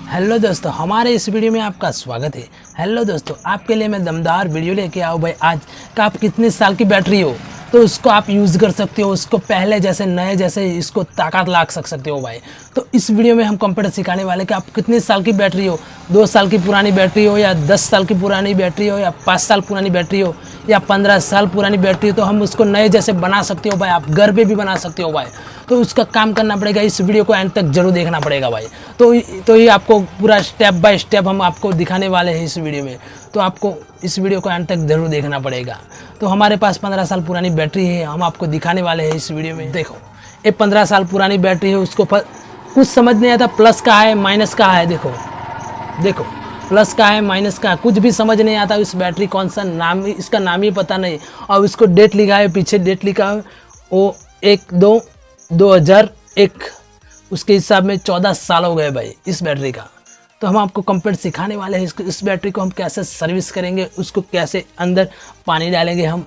Hello दोस्तों, हमारे इस वीडियो में आपका स्वागत है। हेलो दोस्तों, आपके लिए मैं दमदार वीडियो लेके आओ भाई। आज का आप कितने साल की बैटरी हो तो उसको आप यूज़ कर सकते हो, उसको पहले जैसे नए जैसे इसको ताकत ला सकते हो भाई। तो इस वीडियो में हम कंप्यूटर सिखाने वाले कि आप कितने साल की बैटरी हो, 2 साल की पुरानी बैटरी हो या 10 साल की पुरानी बैटरी हो या 5 साल पुरानी बैटरी हो या 15 साल पुरानी बैटरी हो, तो हम उसको नए जैसे बना सकते हो भाई। आप घर पे भी बना सकते हो भाई। तो उसका काम करना पड़ेगा, इस वीडियो को एंड तक जरूर देखना पड़ेगा भाई। तो ये आपको पूरा स्टेप बाय स्टेप हम आपको दिखाने वाले हैं इस वीडियो में। तो आपको इस वीडियो को एंड तक जरूर देखना पड़ेगा। तो हमारे पास 15 साल पुरानी बैटरी है, हम आपको दिखाने वाले हैं इस वीडियो में। देखो, ये 15 साल पुरानी बैटरी है, उसको कुछ समझ नहीं आता प्लस का है माइनस का है। देखो प्लस का है माइनस का है, कुछ भी समझ नहीं आता। इस बैटरी कौन सा नाम, इसका नाम ही पता नहीं। और इसको डेट लिखा है, पीछे डेट लिखा है वो 1/2/2001। उसके हिसाब में 14 साल हो गए भाई इस बैटरी का। तो हम आपको कंप्लीट सिखाने वाले हैं इस बैटरी को हम कैसे सर्विस करेंगे, उसको कैसे अंदर पानी डालेंगे हम।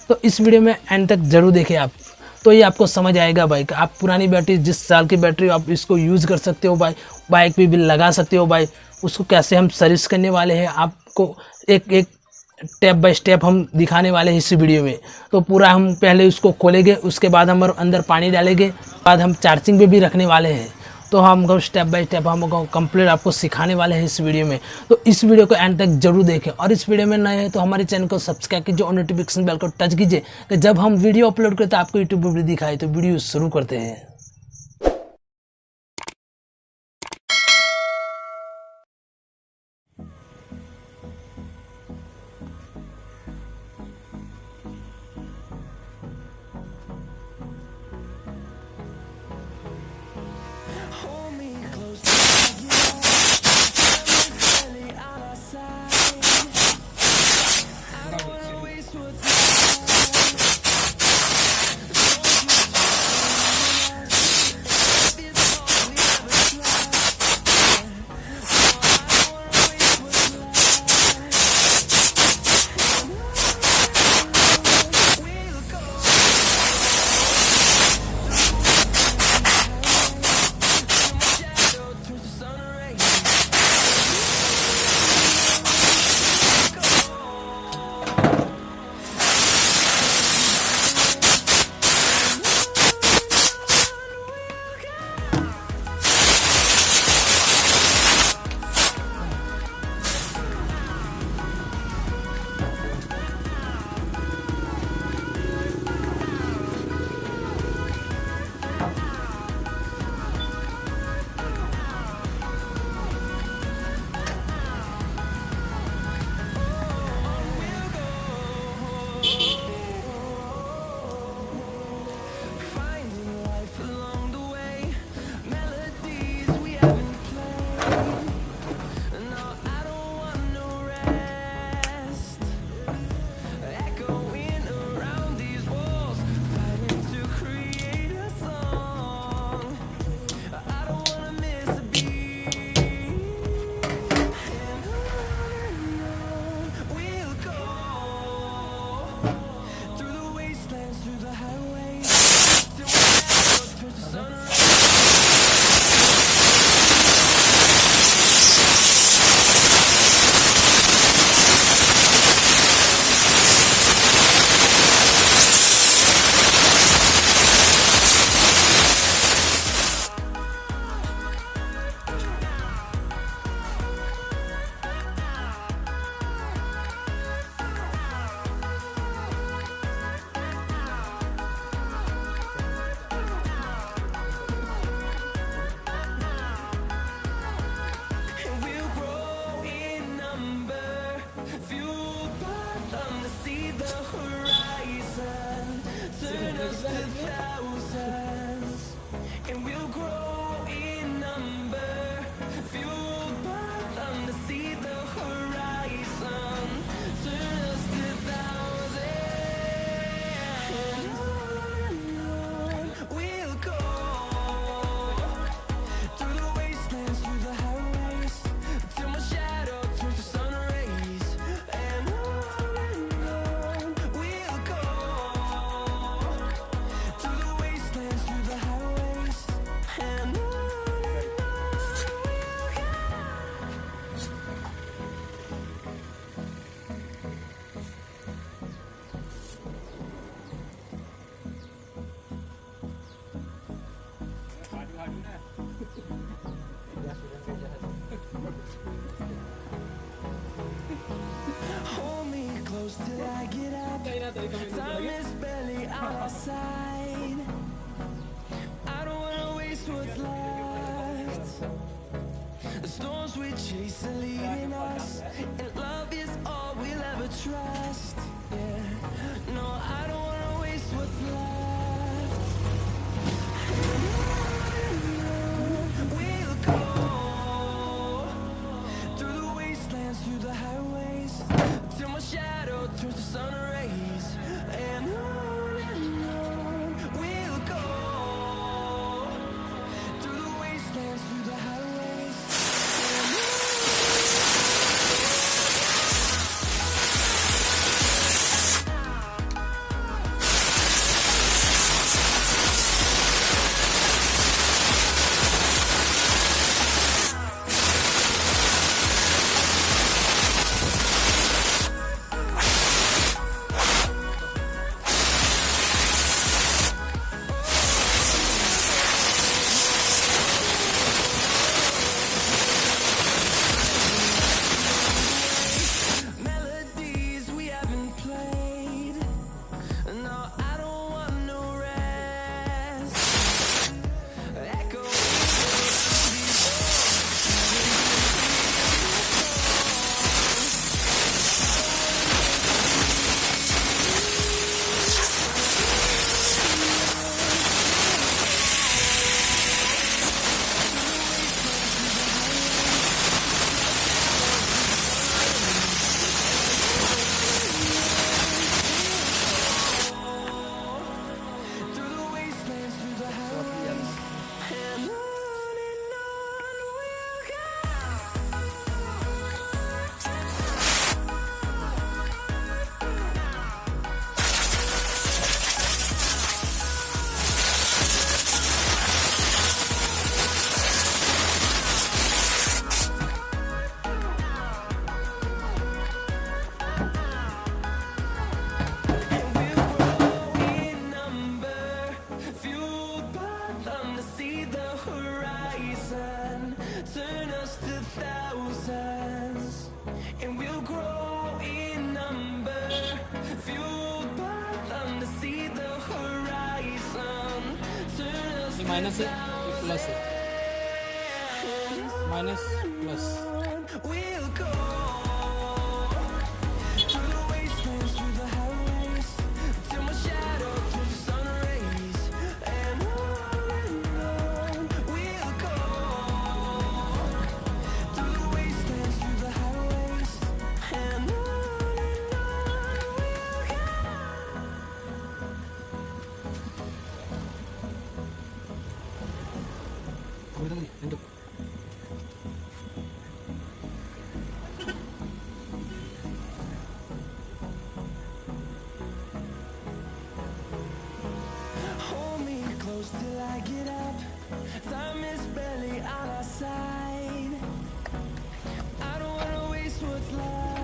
तो इस वीडियो में एंड तक जरूर देखें आप, तो ये आपको समझ आएगा भाई। आप पुरानी बैटरी, जिस साल की बैटरी आप इसको यूज़ कर सकते हो भाई, बाइक पे भी लगा सकते हो भाई। उसको कैसे हम सर्विस करने वाले हैं आपको एक एक स्टेप बाय स्टेप हम दिखाने वाले हैं इस वीडियो में। तो पूरा हम पहले उसको खोलेंगे, उसके बाद हम अंदर पानी डालेंगे, बाद हम चार्जिंग पे भी रखने वाले हैं। तो हम स्टेप बाय स्टेप हम कंप्लीट आपको सिखाने वाले हैं इस वीडियो में। तो इस वीडियो को एंड तक जरूर देखें, और इस वीडियो में नए हैं तो हमारे चैनल को सब्सक्राइब कीजिए और नोटिफिकेशन बेल को टच कीजिए कि जब हम वीडियो अपलोड करते हैं आपको यूट्यूब पर दिखाए। तो वीडियो शुरू करते हैं। Time is barely on our side. I don't wanna waste what's left. The storms we chase are leading us, and love is all we'll ever trust. Yeah, no, I don't wanna waste what's left. We'll go through the wastelands, through the highways, till my shadow turns to sun rays. And on we'll go through the wastelands, through the highways. Melodies we haven't played. No, I don't want no rest. Echoing through the wastelands, through the highways. And on we'll go. In number, fueled by them to see the horizon, turn us to thousands, and we'll grow in number, fueled by them to see the horizon, turn us to minus है ये plus है minus plus we'll go through the wastelands, through the highways, till my shadow turns to sun rays. And on we'll go through the wastelands, through the highways. And on we'll go. Hold me close till I get up. Time is barely on our side. I don't wanna waste what's left.